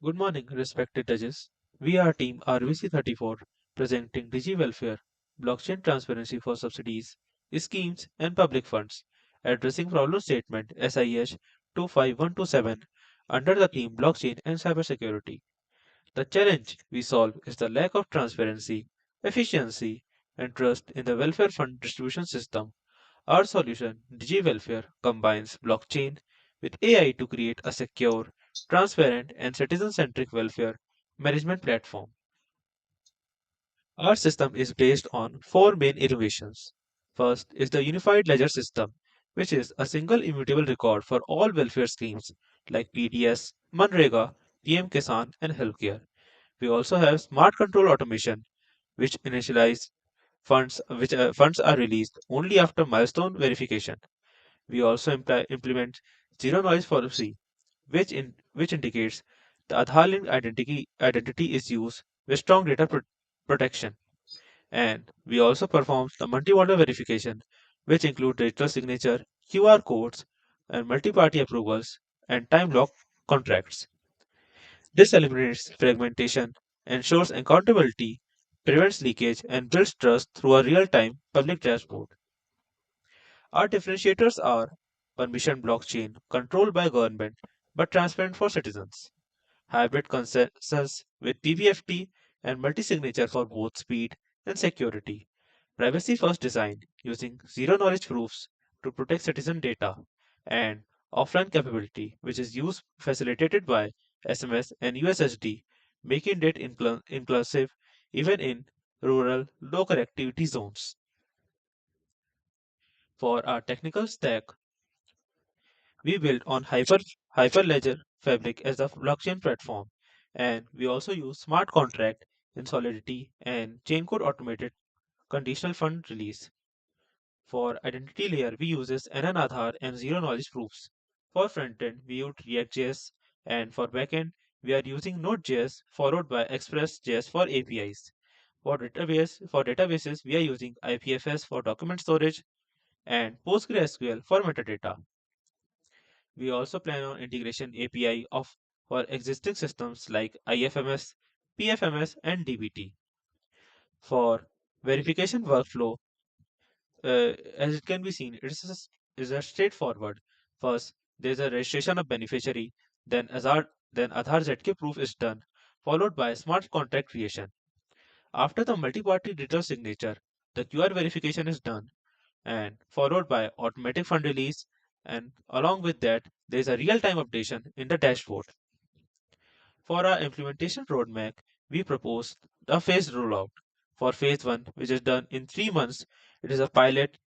Good morning, respected judges. We are Team RVCE34 presenting Digi Welfare, Blockchain Transparency for Subsidies, Schemes, and Public Funds, addressing problem statement SIH25127 under the theme Blockchain and Cybersecurity. The challenge we solve is the lack of transparency, efficiency, and trust in the welfare fund distribution system. Our solution, DigiWelfare, combines blockchain with AI to create a secure, transparent, and citizen-centric welfare management platform. Our system is based on four main innovations. First is the Unified Ledger System, which is a single immutable record for all welfare schemes like PDS, Manrega, PM Kisan, and healthcare. We also have Smart Control Automation, which initialize funds are released only after milestone verification. We also implement zero noise policy, which indicates the Aadhaar linked identity is used with strong data protection. And we also perform the multi-modal verification, which include digital signature, QR codes, and multi-party approvals and time-locked contracts. This eliminates fragmentation, ensures accountability, prevents leakage, and builds trust through a real-time public dashboard. Our differentiators are permission blockchain, controlled by government but transparent for citizens, hybrid consensus with PBFT and multi-signature for both speed and security, privacy-first design using zero-knowledge proofs to protect citizen data, and offline capability, which is used facilitated by SMS and USSD, making it inclusive even in rural low connectivity zones. For our technical stack, we built on Hyperledger Fabric as the blockchain platform, and we also use smart contract in Solidity and chain code automated conditional fund release. For identity layer, we uses NN Aadhaar and zero knowledge proofs. For frontend, we use React.js, and for backend, we are using Node.js followed by Express.js for APIs. For databases, we are using IPFS for document storage and PostgreSQL for metadata. We also plan on integration API of for existing systems like IFMS, PFMS, and DBT. For verification workflow, as it can be seen, is a straightforward. First, there is a registration of beneficiary, then Aadhaar ZK proof is done, followed by smart contract creation. After the multi-party digital signature, the QR verification is done, and followed by automatic fund release, and along with that, there is a real-time updation in the dashboard. For our implementation roadmap, we propose a phased rollout. For phase 1, which is done in 3 months, it is a pilot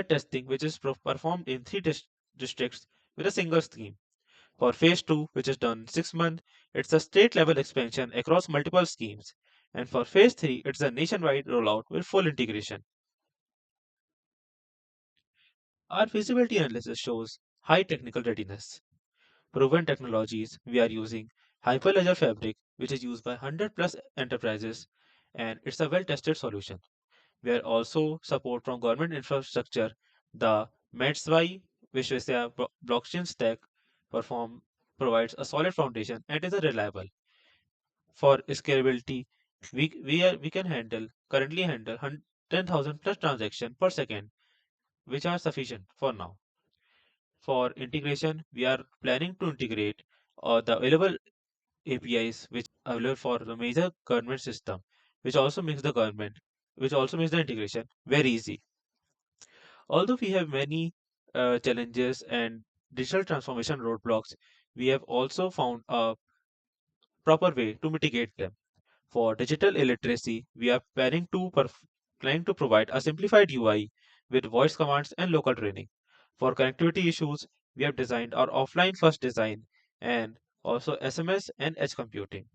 testing which is performed in 3 districts with a single scheme. For phase 2, which is done in 6 months, it's a state level expansion across multiple schemes. And for phase 3, it's a nationwide rollout with full integration. Our feasibility analysis shows high technical readiness. Proven technologies we are using Hyperledger Fabric, which is used by 100 plus enterprises, and it's a well tested solution. We are also support from government infrastructure. The METSY, which is a blockchain stack, perform provides a solid foundation and is a reliable. For scalability, we can currently handle 10,000 plus transactions per second, which are sufficient for now. For integration, we are planning to integrate the available APIs which are available for the major government system, which also makes which also makes the integration very easy. Although we have many challenges and digital transformation roadblocks, we have also found a proper way to mitigate them. For digital illiteracy, we are planning to provide a simplified UI with voice commands and local training. For connectivity issues, we have designed our offline first design and also SMS and edge computing.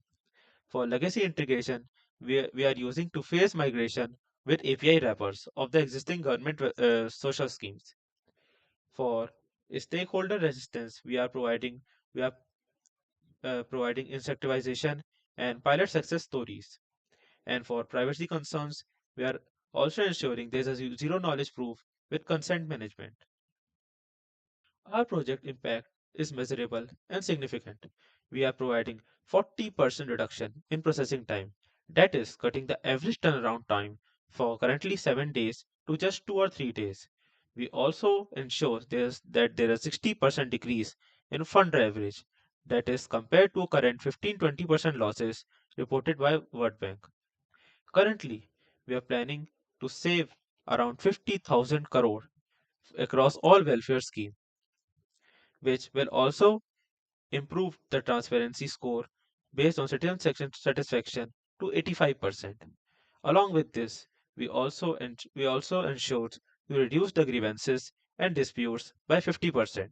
For legacy integration, we are using to phase migration with API wrappers of the existing government social schemes. For stakeholder resistance, we are providing incentivization and pilot success stories. And for privacy concerns, we are also ensuring there is a zero knowledge proof with consent management. Our project impact is measurable and significant. we are providing 40% reduction in processing time. That is cutting the average turnaround time for currently 7 days to just 2 or 3 days. We also ensure that there is 60% decrease in fund average, that is compared to current 15-20% losses reported by World Bank. Currently, we are planning to save around 50,000 crore across all welfare schemes, which will also improve the transparency score based on citizen satisfaction to 85%. Along with this, we also ensured to reduce the grievances and disputes by 50%.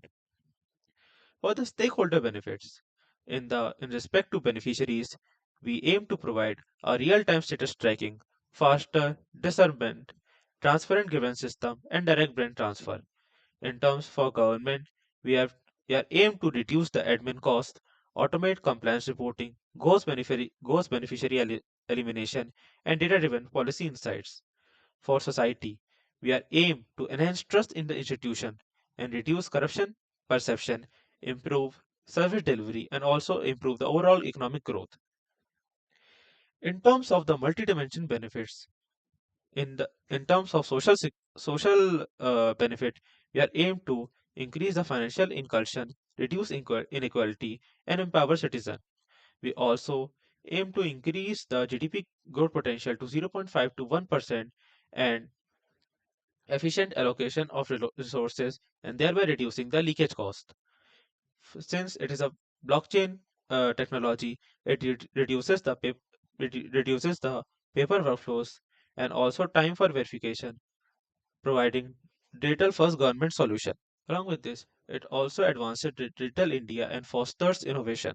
For the stakeholder benefits, in respect to beneficiaries, we aim to provide a real-time status tracking, faster discernment, transparent grievance system, and direct brain transfer. In terms for government, we are aimed to reduce the admin cost, automate compliance reporting, ghost beneficiary elimination, and data-driven policy insights. For society, we are aimed to enhance trust in the institution and reduce corruption perception, improve service delivery, and also improve the overall economic growth. In terms of the multidimension benefits, in terms of social benefit, we are aimed to increase the financial inclusion, reduce inequality, and empower citizens. We also aim to increase the GDP growth potential to 0.5 to 1% and efficient allocation of resources and thereby reducing the leakage cost. Since it is a blockchain technology, it reduces the paper workflows and also time for verification, providing digital first government solution. Along with this, it also advances digital India and fosters innovation.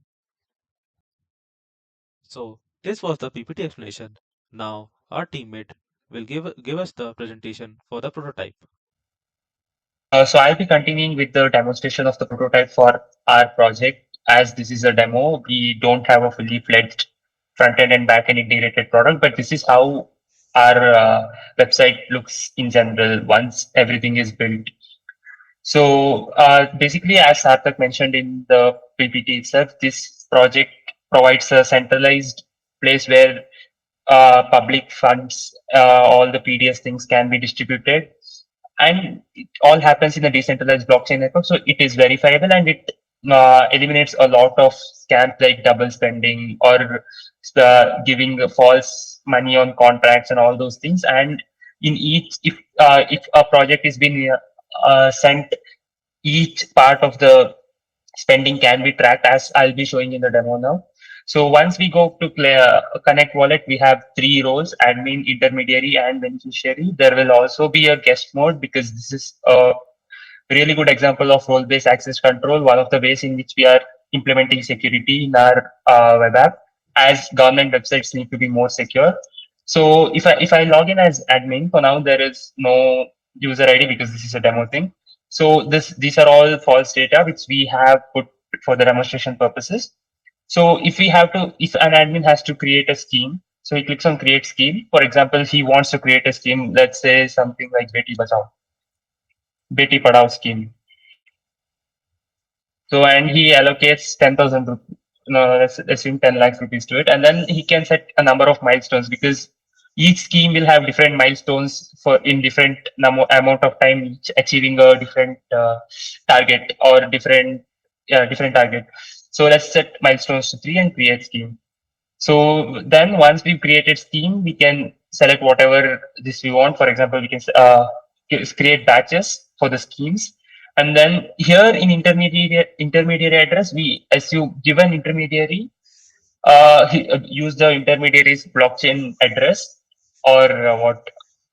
So this was the PPT explanation. Now our teammate will give us the presentation for the prototype. So I'll be continuing with the demonstration of the prototype for our project. As this is a demo, we don't have a fully fledged front end and back end integrated product, but this is how our website looks in general once everything is built. So basically, as Sarthak mentioned in the PPT itself, this project provides a centralized place where public funds, all the PDS things can be distributed, and it all happens in a decentralized blockchain network. So it is verifiable and it eliminates a lot of scams like double spending or giving false money on contracts and all those things. And in each, if a project is being sent, each part of the spending can be tracked as I'll be showing in the demo now. So once we go to connect wallet, we have three roles: admin, intermediary, and beneficiary. There will also be a guest mode because this is a really good example of role-based access control, one of the ways in which we are implementing security in our web app, as government websites need to be more secure. So if I log in as admin, for now there is no user ID because this is a demo thing. So these are all false data which we have put for the demonstration purposes. So if an admin has to create a scheme, so he clicks on create scheme. For example, he wants to create a scheme, let's say something like Beti Padhao scheme. So, and he allocates 10,000 rupees, no, let's assume 10 lakhs rupees to it. And then he can set a number of milestones because each scheme will have different milestones for in different amount of time, each achieving a different target or different target. So let's set milestones to 3 and create scheme. So then once we've created scheme, we can select whatever this we want. For example, we can create batches for the schemes. And then here in intermediary address, we assume given intermediary, use the intermediary's blockchain address or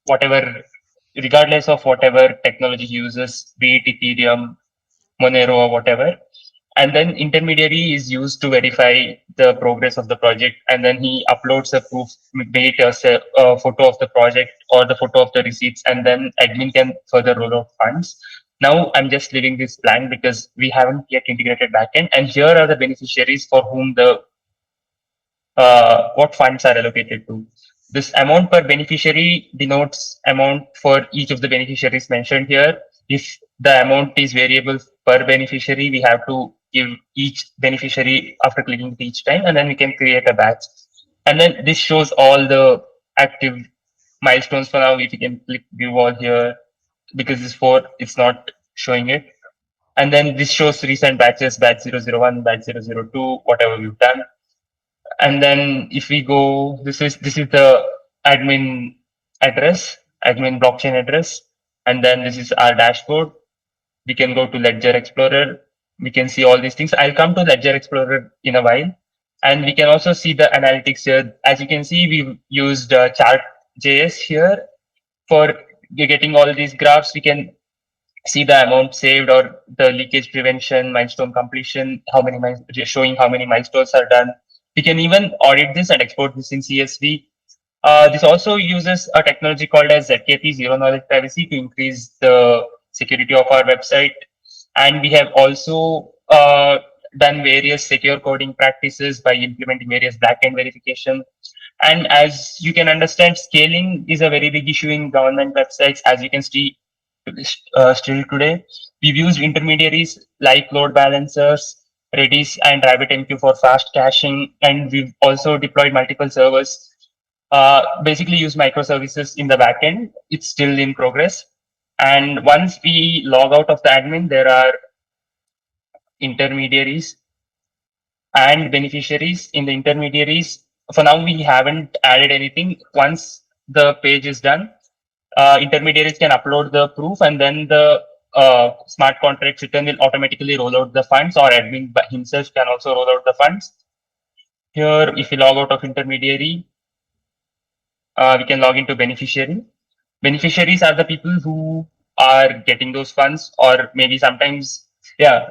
whatever, regardless of whatever technology he uses, be it Ethereum, Monero, or whatever. And then intermediary is used to verify the progress of the project, and then he uploads a proof, be it a photo of the project or the photo of the receipts, and then admin can further roll out funds. Now I'm just leaving this blank because we haven't yet integrated backend, and here are the beneficiaries for whom the what funds are allocated to. This amount per beneficiary denotes amount for each of the beneficiaries mentioned here. If the amount is variable per beneficiary, we have to give each beneficiary after clicking it each time, and then we can create a batch. And then this shows all the active milestones for now. If you can click view all here, because it's 4, it's not showing it. And then this shows recent batches, batch 001, batch 002, whatever we've done. And then if we go, this is the admin address, admin blockchain address, and then this is our dashboard. We can go to Ledger Explorer. We can see all these things. I'll come to Ledger Explorer in a while. And we can also see the analytics here. As you can see, we've used chart.js here for getting all these graphs. We can see the amount saved or the leakage prevention, milestone completion, showing how many milestones are done. We can even audit this and export this in CSV. This also uses a technology called as ZKP, Zero Knowledge Privacy, to increase the security of our website. And we have also done various secure coding practices by implementing various backend verification. And as you can understand, scaling is a very big issue in government websites. As you can see, still today, we've used intermediaries like load balancers, Redis, and RabbitMQ for fast caching, and we've also deployed multiple servers. Basically, use microservices in the backend. It's still in progress. And once we log out of the admin, there are intermediaries and beneficiaries. In the intermediaries, for now, we haven't added anything. Once the page is done, intermediaries can upload the proof, and then the smart contract return will automatically roll out the funds, or admin himself can also roll out the funds. Here, if we log out of intermediary, we can log into beneficiary. Beneficiaries are the people who are getting those funds, or maybe sometimes, yeah,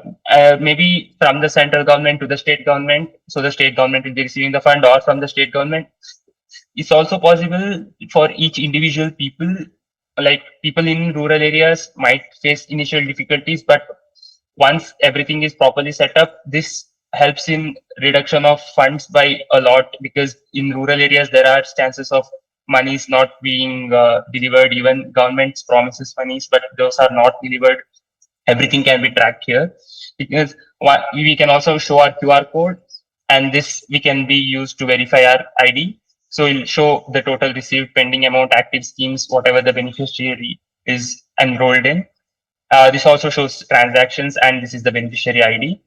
maybe from the central government to the state government. So the state government will be receiving the fund, or from the state government. It's also possible for each individual people, like people in rural areas might face initial difficulties, but once everything is properly set up, this helps in reduction of funds by a lot, because in rural areas there are chances of monies not being delivered. Even governments promises monies, but those are not delivered. Everything can be tracked here, because we can also show our QR code, and this we can be used to verify our ID. So it'll show the total received, pending amount, active schemes, whatever the beneficiary is enrolled in. This also shows transactions, and this is the beneficiary ID.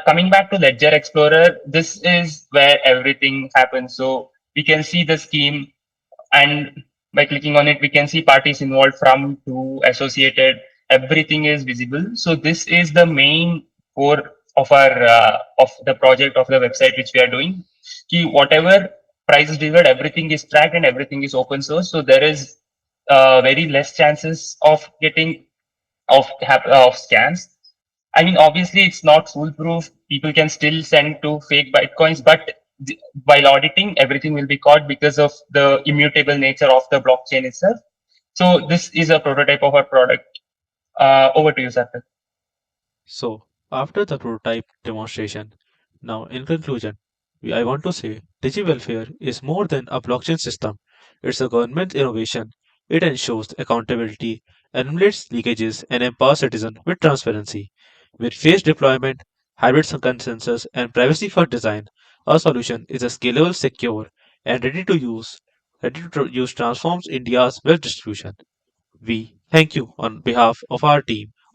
Coming back to Ledger Explorer, this is where everything happens. So we can see the scheme, and by clicking on it, we can see parties involved from to associated. Everything is visible. So this is the main core of our of the project of the website which we are doing. Whatever price is delivered, everything is tracked and everything is open source. So there is very less chances of getting of scams. I mean, obviously, it's not foolproof. People can still send to fake bitcoins, but while auditing, everything will be caught because of the immutable nature of the blockchain itself. So this is a prototype of our product. Over to you, Sarthak. So, after the prototype demonstration, now in conclusion, I want to say DigiWelfare is more than a blockchain system. It's a government innovation. It ensures accountability, eliminates leakages, and empowers citizens with transparency. With phased deployment, hybrid consensus, and privacy first design, our solution is a scalable, secure, and ready to use transforms India's web distribution. We thank you on behalf of our team